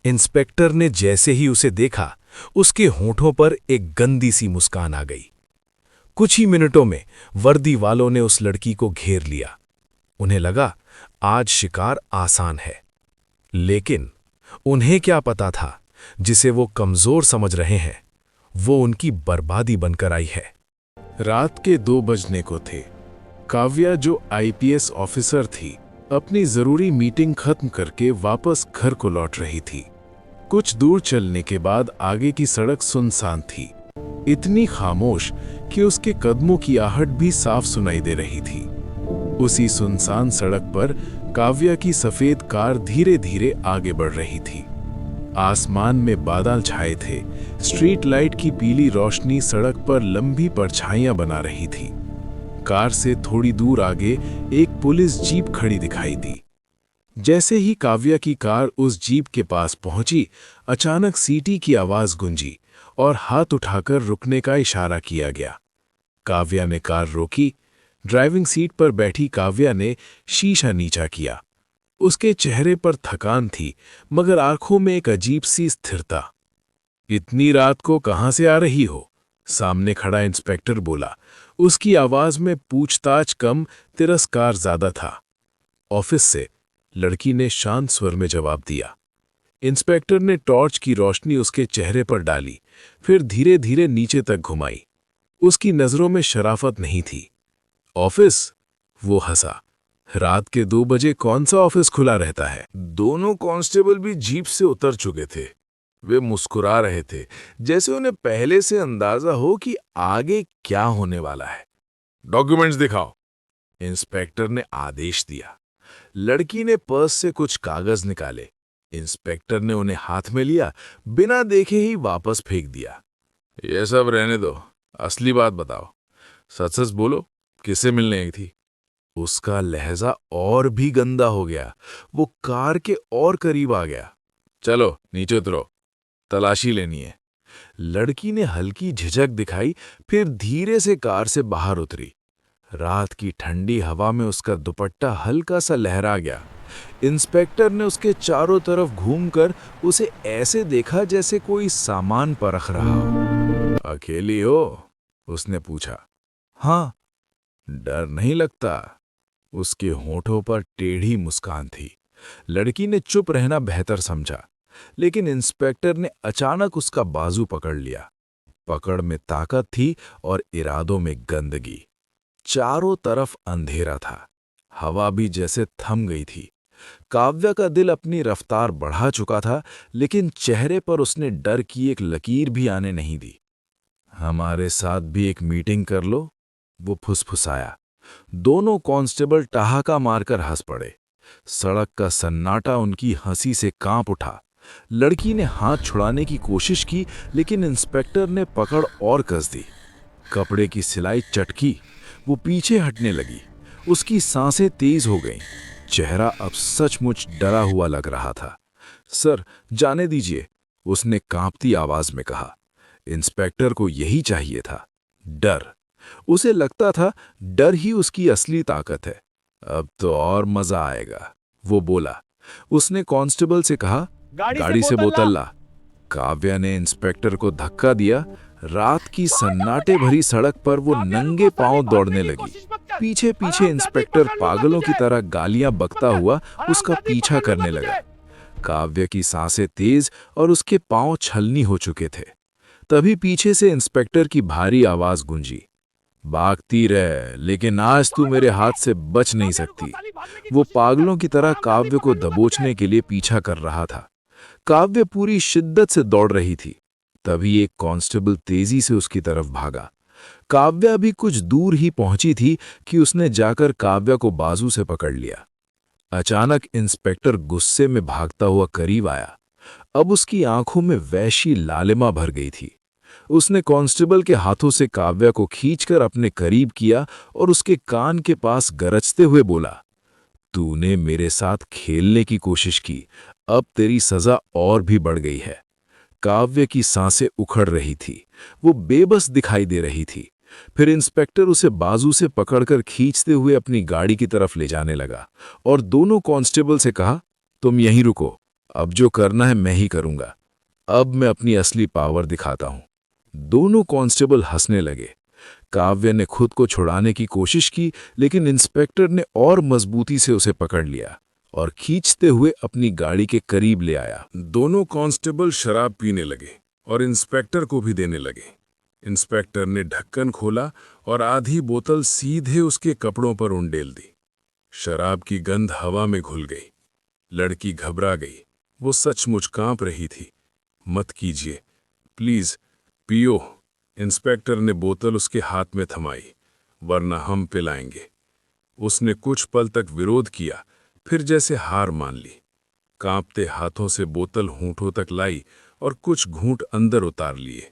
Inspector ने जैसे ही उसे देखा, उसके होंठों पर एक गंदी सी मुस्कान आ गई। कुछ ही मिनटों में वर्दी वालों ने उस लड़की को घेर लिया। उन्हें लगा आज शिकार आसान है, लेकिन उन्हें क्या पता था, जिसे वो कमजोर समझ रहे हैं, वो उनकी बर्बादी बनकर आई है। रात के 2 बजने को थे। काव्या, जो आईपीएस ऑफिसर थी, अपनी जरूरी मीटिंग खत्म करके वापस घर को लौट रही थी। कुछ दूर चलने के बाद आगे की सड़क सुनसान थी, इतनी खामोश कि उसके कदमों की आहट भी साफ सुनाई दे रही थी। उसी सुनसान सड़क पर काव्या की सफेद कार धीरे धीरे आगे बढ़ रही थी। आसमान में बादल छाए थे, स्ट्रीट लाइट की पीली रोशनी सड़क पर लंबी परछाइयां बना रही थी। कार से थोड़ी दूर आगे एक पुलिस जीप खड़ी दिखाई दी। जैसे ही काव्या की कार उस जीप के पास पहुंची, अचानक सीटी की आवाज गूंजी और हाथ उठाकर रुकने का इशारा किया गया। काव्या ने कार रोकी। ड्राइविंग सीट पर बैठी काव्या ने शीशा नीचा किया। उसके चेहरे पर थकान थी, मगर आंखों में एक अजीब सी स्थिरता। इतनी रात को कहां से आ रही हो? सामने खड़ा इंस्पेक्टर बोला। उसकी आवाज में पूछताछ कम, तिरस्कार ज्यादा था। ऑफिस से, लड़की ने शांत स्वर में जवाब दिया। इंस्पेक्टर ने टॉर्च की रोशनी उसके चेहरे पर डाली, फिर धीरे धीरे नीचे तक घुमाई। उसकी नजरों में शराफत नहीं थी। ऑफिस? वो हंसा। रात के 2 बजे कौन सा ऑफिस खुला रहता है? दोनों कांस्टेबल भी जीप से उतर चुके थे। वे मुस्कुरा रहे थे, जैसे उन्हें पहले से अंदाजा हो कि आगे क्या होने वाला है। डॉक्यूमेंट्स दिखाओ, इंस्पेक्टर ने आदेश दिया। लड़की ने पर्स से कुछ कागज निकाले। इंस्पेक्टर ने उन्हें हाथ में लिया, बिना देखे ही वापस फेंक दिया। ये सब रहने दो, असली बात बताओ। सच सच बोलो, किससे मिलने आई थी? उसका लहजा और भी गंदा हो गया। वो कार के और करीब आ गया। चलो नीचे उतरो, तलाशी लेनी है। लड़की ने हल्की झिझक दिखाई, फिर धीरे से कार से बाहर उतरी। रात की ठंडी हवा में उसका दुपट्टा हल्का सा लहरा गया। इंस्पेक्टर ने उसके चारों तरफ घूमकर उसे ऐसे देखा जैसे कोई सामान परख रहा हो। अकेली हो? उसने पूछा। हाँ। डर नहीं लगता? उसके होठों पर टेढ़ी मुस्कान थी। लड़की ने चुप रहना बेहतर समझा, लेकिन इंस्पेक्टर ने अचानक उसका बाजू पकड़ लिया। पकड़ में ताकत थी और इरादों में गंदगी। चारों तरफ अंधेरा था, हवा भी जैसे थम गई थी। काव्या का दिल अपनी रफ्तार बढ़ा चुका था, लेकिन चेहरे पर उसने डर की एक लकीर भी आने नहीं दी। हमारे साथ भी एक मीटिंग कर लो, वो फुसफुसाया। दोनों कांस्टेबल ठहाका मारकर हंस पड़े। सड़क का सन्नाटा उनकी हंसी से कांप उठा। लड़की ने हाथ छुड़ाने की कोशिश की, लेकिन इंस्पेक्टर ने पकड़ और कस दी। कपड़े की सिलाई चटकी, वो पीछे हटने लगी। उसकी सांसें तेज हो गईं। चेहरा अब सचमुच डरा हुआ लग रहा था। सर, जाने दीजिए, उसने कांपती आवाज में कहा। इंस्पेक्टर को यही चाहिए था, डर। उसे लगता था डर ही उसकी असली ताकत है। अब तो और मजा आएगा, वो बोला। उसने कांस्टेबल से कहा, गाड़ी से बोतल ला। काव्या ने इंस्पेक्टर को धक्का दिया। रात की सन्नाटे भरी सड़क पर वो नंगे पांव दौड़ने लगी। पीछे पीछे इंस्पेक्टर पागलों की तरह गालियां बकता हुआ उसका पीछा करने लगा। काव्या की सांसें तेज और उसके पांव छलनी हो चुके थे। तभी पीछे से इंस्पेक्टर की भारी आवाज गूंजी। भागती रह, लेकिन आज तू मेरे हाथ से बच नहीं सकती। वो पागलों की तरह काव्य को दबोचने के लिए पीछा कर रहा था। काव्य पूरी शिद्दत से दौड़ रही थी। तभी एक कांस्टेबल तेजी से उसकी तरफ भागा। काव्या भी कुछ दूर ही पहुंची थी कि उसने जाकर काव्या को बाजू से पकड़ लिया। अचानक इंस्पेक्टर गुस्से में भागता हुआ करीब आया। अब उसकी आंखों में वैसी लालिमा भर गई थी। उसने कांस्टेबल के हाथों से काव्या को खींचकर अपने करीब किया और उसके कान के पास गरजते हुए बोला, तूने मेरे साथ खेलने की कोशिश की, अब तेरी सजा और भी बढ़ गई है। काव्य की सांसें उखड़ रही थी, वो बेबस दिखाई दे रही थी। फिर इंस्पेक्टर उसे बाजू से पकड़कर खींचते हुए अपनी गाड़ी की तरफ ले जाने लगा और दोनों कांस्टेबल से कहा, तुम यहीं रुको, अब जो करना है मैं ही करूंगा। अब मैं अपनी असली पावर दिखाता हूं। दोनों कांस्टेबल हंसने लगे। काव्य ने खुद को छुड़ाने की कोशिश की, लेकिन इंस्पेक्टर ने और मजबूती से उसे पकड़ लिया और खींचते हुए अपनी गाड़ी के करीब ले आया। दोनों कांस्टेबल शराब पीने लगे और इंस्पेक्टर को भी देने लगे। इंस्पेक्टर ने ढक्कन खोला और आधी बोतल सीधे उसके कपड़ों पर उंडेल दी। शराब की गंध हवा में घुल गई। लड़की घबरा गई। वो सचमुच कांप रही थी। मत कीजिए, प्लीज, पियो। इंस्पेक्टर ने बोतल उसके हाथ में थमाई। वरना हम पिलाएंगे। उसने कुछ पल तक विरोध किया, फिर जैसे हार मान ली। कांपते हाथों से बोतल होंठों तक लाई और कुछ घूंट अंदर उतार लिए।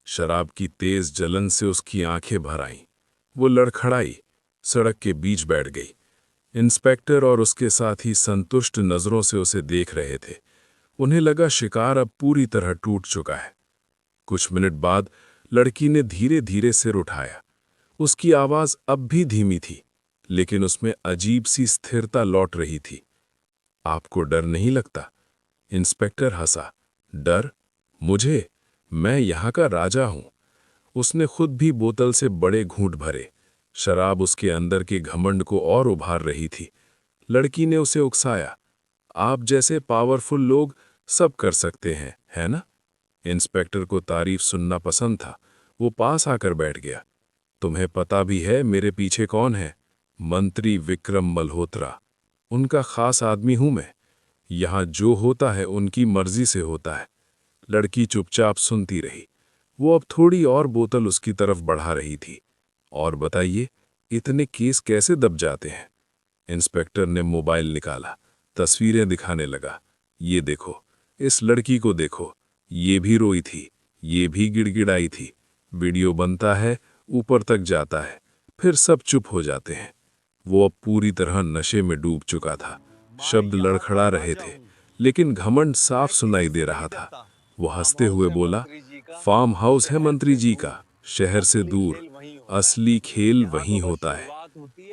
शराब की तेज जलन से उसकी आंखें भर आईं। वो लड़खड़ाई, सड़क के बीच बैठ गई। इंस्पेक्टर और उसके साथी संतुष्ट नजरों से उसे देख रहे थे। उन्हें लगा शिकार अब पूरी तरह टूट चुका है। कुछ मिनट बाद लड़की ने धीरे धीरे सिर उठाया। उसकी आवाज अब भी धीमी थी, लेकिन उसमें अजीब सी स्थिरता लौट रही थी। आपको डर नहीं लगता? इंस्पेक्टर हंसा। डर? मुझे? मैं यहाँ का राजा हूं। उसने खुद भी बोतल से बड़े घूंट भरे। शराब उसके अंदर के घमंड को और उभार रही थी। लड़की ने उसे उकसाया। आप जैसे पावरफुल लोग सब कर सकते हैं, है ना? इंस्पेक्टर को तारीफ सुनना पसंद था। वो पास आकर बैठ गया। तुम्हें पता भी है मेरे पीछे कौन है? मंत्री विक्रम मल्होत्रा। उनका खास आदमी हूं मैं। यहां जो होता है उनकी मर्जी से होता है। लड़की चुपचाप सुनती रही। वो अब थोड़ी और बोतल उसकी तरफ बढ़ा रही थी। और बताइए, इतने केस कैसे दब जाते हैं? इंस्पेक्टर ने मोबाइल निकाला, तस्वीरें दिखाने लगा। ये देखो, इस लड़की को देखो। ये भी रोई थी, ये भी गिड़गिड़ाई थी। वीडियो बनता है, ऊपर तक जाता है, फिर सब चुप हो जाते हैं। वो अब पूरी तरह नशे में डूब चुका था। शब्द लड़खड़ा रहे थे, लेकिन घमंड साफ सुनाई दे रहा था। वो हंसते हुए बोला, फार्म हाउस है मंत्री जी का, शहर से दूर। असली खेल वहीं होता है।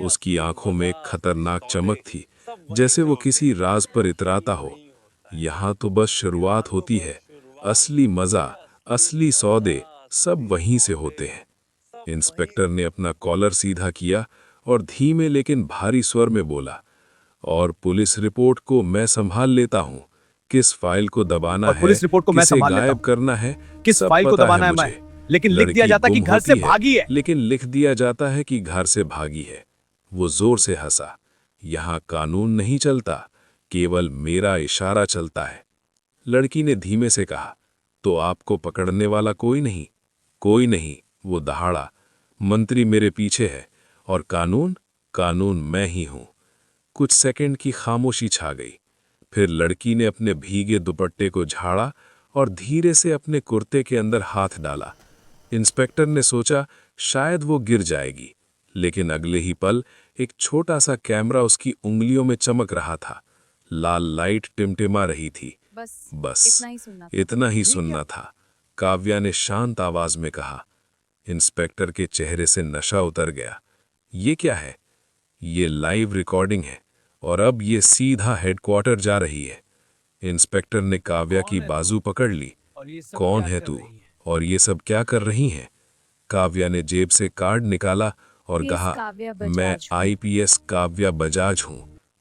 उसकी आंखों में एक खतरनाक चमक थी, जैसे वो किसी राज पर इतराता हो। यहाँ तो बस शुरुआत होती है। असली मजा, असली सौदे सब वहीं से होते हैं। इंस्पेक्टर ने अपना कॉलर सीधा किया और धीमे लेकिन भारी स्वर में बोला, और पुलिस रिपोर्ट को मैं संभाल लेता हूँ। किस फाइल को दबाना और है, पुलिस रिपोर्ट को मैं किसे संभाल लेता गायब हूं। करना है, किस सब फाइल को पता दबाना है मुझे। मैं, लेकिन लिख दिया लड़की जाता कि गुम घर से होती है, भागी है। लेकिन लिख दिया जाता है कि घर से भागी है। वो जोर से हंसा। यहाँ कानून नहीं चलता, केवल मेरा इशारा चलता है। लड़की ने धीमे से कहा, तो आपको पकड़ने वाला कोई नहीं? कोई नहीं, वो दहाड़ा। मंत्री मेरे पीछे है और कानून, कानून मैं ही हूं। कुछ सेकंड की खामोशी छा गई। फिर लड़की ने अपने भीगे दुपट्टे को झाड़ा और धीरे से अपने कुर्ते के अंदर हाथ डाला। इंस्पेक्टर ने सोचा शायद वो गिर जाएगी, लेकिन अगले ही पल एक छोटा सा कैमरा उसकी उंगलियों में चमक रहा था। लाल लाइट टिमटिमा रही थी। बस इतना ही सुनना था, काव्या ने शांत आवाज में कहा। इंस्पेक्टर के चेहरे से नशा उतर गया। ये क्या है? ये लाइव रिकॉर्डिंग है और अब ये सीधा हेडक्वार्टर जा रही है। इंस्पेक्टर ने काव्या की बाजू पकड़ ली। कौन है तू और ये सब क्या कर रही हैं? काव्या ने जेब से कार्ड निकाला और कहा, मैं आईपीएस काव्या बजाज हूं।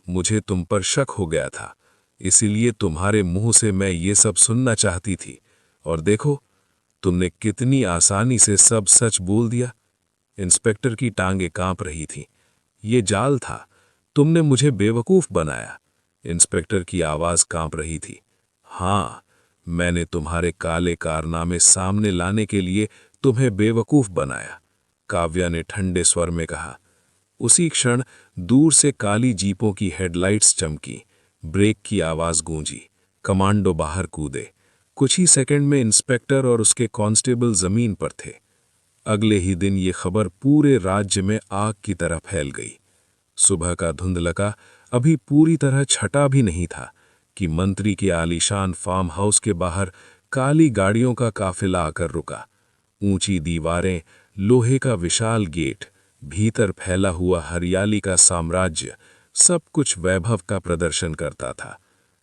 मुझे तुम पर शक हो गया था, इसीलिए तुम्हारे मुंह से मैं ये सब सुनना चाहती थी। और देखो, तुमने कितनी आसानी से सब सच बोल दिया। इंस्पेक्टर की टांगें कांप रही थीं। ये जाल था, तुमने मुझे बेवकूफ बनाया। इंस्पेक्टर की आवाज कांप रही थी। हाँ, मैंने तुम्हारे काले कारनामे सामने लाने के लिए तुम्हें बेवकूफ बनाया, काव्या ने ठंडे स्वर में कहा। उसी क्षण दूर से काली जीपों की हेडलाइट्स चमकी, ब्रेक की आवाज गूंजी, कमांडो बाहर कूदे। कुछ ही सेकंड में इंस्पेक्टर और उसके कांस्टेबल जमीन पर थे। अगले ही दिन ये खबर पूरे राज्य में आग की तरह फैल गई। सुबह का धुंधलका अभी पूरी तरह छटा भी नहीं था कि मंत्री के आलीशान फार्म हाउस के बाहर काली गाड़ियों का काफिला आकर रुका। ऊंची दीवारें, लोहे का विशाल गेट, भीतर फैला हुआ हरियाली का साम्राज्य, सब कुछ वैभव का प्रदर्शन करता था।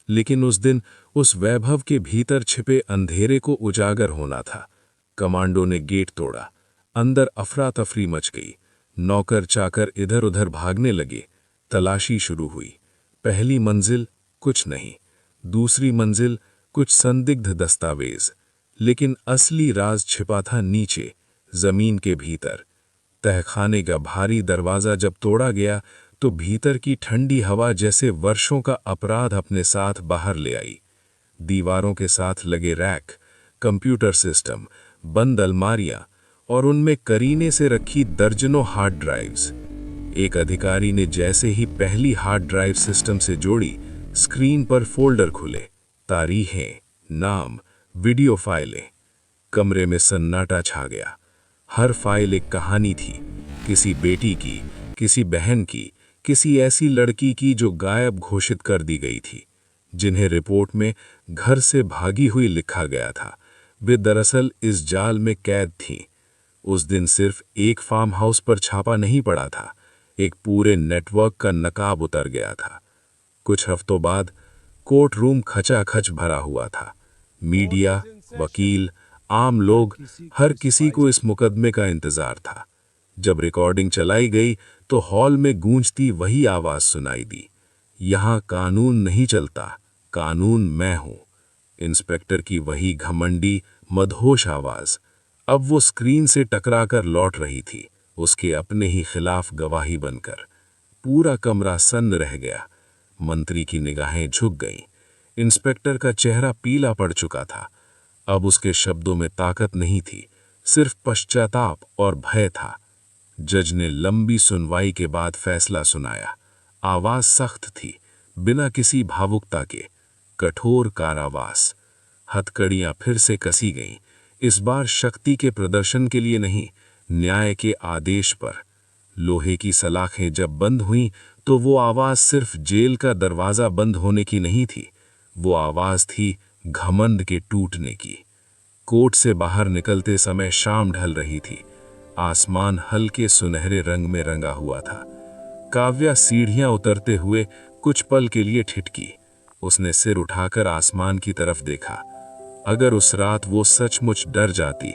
लेकिन उस दिन उस वैभव के भीतर छिपे अंधेरे को उजागर होना था। कमांडो ने गेट तोड़ा। अंदर अफरा तफरी मच गई। नौकर चाकर इधर उधर भागने लगे। तलाशी शुरू हुई। पहली मंजिल कुछ नहीं, दूसरी मंजिल कुछ संदिग्ध दस्तावेज, लेकिन असली राज छिपा था नीचे, जमीन के भीतर। तहखाने का भारी दरवाजा जब तोड़ा गया तो भीतर की ठंडी हवा जैसे वर्षों का अपराध अपने साथ बाहर ले आई। दीवारों के साथ लगे रैक, कंप्यूटर सिस्टम, बंद अलमारियां और उनमें करीने से रखी दर्जनों हार्ड ड्राइव्स। एक अधिकारी ने जैसे ही पहली हार्ड ड्राइव सिस्टम से जोड़ी, स्क्रीन पर फोल्डर खुले, तारीखें, नाम, वीडियो फाइलें। कमरे में सन्नाटा छा गया। हर फाइल एक कहानी थी, किसी बेटी की, किसी बहन की, किसी ऐसी लड़की की जो गायब घोषित कर दी गई थी, जिन्हें रिपोर्ट में घर से भागी हुई लिखा गया था। वे दरअसल इस जाल में कैद थीं। उस दिन सिर्फ एक फार्म हाउस पर छापा नहीं पड़ा था, एक पूरे नेटवर्क का नकाब उतर गया था। कुछ हफ्तों बाद कोर्ट रूम खचाखच भरा हुआ था। मीडिया, वकील, आम लोग, हर किसी को इस मुकदमे का इंतजार था। जब रिकॉर्डिंग चलाई गई तो हॉल में गूंजती वही आवाज सुनाई दी, यहां कानून नहीं चलता, कानून मैं हूं। इंस्पेक्टर की वही घमंडी, मदहोश आवाज अब वो स्क्रीन से टकराकर लौट रही थी, उसके अपने ही खिलाफ गवाही बनकर। पूरा कमरा सन्न रह गया। मंत्री की निगाहें झुक गईं। इंस्पेक्टर का चेहरा पीला पड़ चुका था। अब उसके शब्दों में ताकत नहीं थी, सिर्फ पश्चाताप और भय था। जज ने लंबी सुनवाई के बाद फैसला सुनाया। आवाज सख्त थी, बिना किसी भावुकता के। कठोर कारावास। हथकड़ियां फिर से कसी गईं, इस बार शक्ति के प्रदर्शन के लिए नहीं, न्याय के आदेश पर। लोहे की सलाखें जब बंद हुईं तो वो आवाज सिर्फ जेल का दरवाजा बंद होने की नहीं थी, वो आवाज थी घमंड के टूटने की। कोर्ट से बाहर निकलते समय शाम ढल रही थी। आसमान हल्के सुनहरे रंग में रंगा हुआ था। काव्या सीढ़ियां उतरते हुए कुछ पल के लिए ठिठकी। उसने सिर उठाकर आसमान की तरफ देखा। अगर उस रात वो सचमुच डर जाती,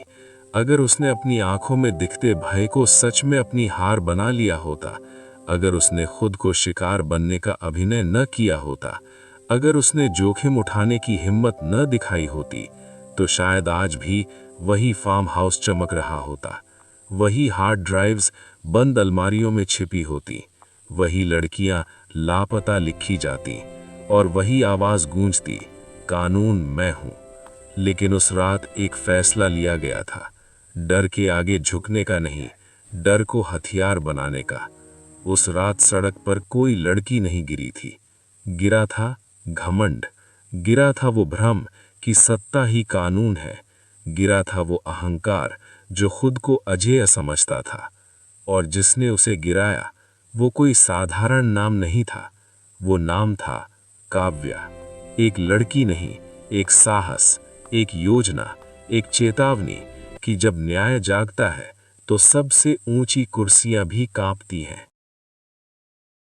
अगर उसने अपनी आंखों में दिखते भय को सच में अपनी हार बना लिया होता, अगर उसने खुद को शिकार बनने का अभिनय न किया होता, अगर उसने जोखिम उठाने की हिम्मत न दिखाई होती, तो शायद आज भी वही फार्म हाउस चमक रहा होता, वही हार्ड ड्राइव्स बंद अलमारियों में छिपी होती, वही लड़कियां लापता लिखी जाती और वही आवाज गूंजती, कानून मैं हूं। लेकिन उस रात एक फैसला लिया गया था, डर के आगे झुकने का नहीं, डर को हथियार बनाने का। उस रात सड़क पर कोई लड़की नहीं गिरी थी। गिरा था घमंड, गिरा था वो भ्रम कि सत्ता ही कानून है, गिरा था वो अहंकार जो खुद को अजेय समझता था। और जिसने उसे गिराया वो कोई साधारण नाम नहीं था, वो नाम था काव्या। एक लड़की नहीं, एक साहस, एक योजना, एक चेतावनी कि जब न्याय जागता है तो सबसे ऊंची कुर्सियां भी कांपती हैं।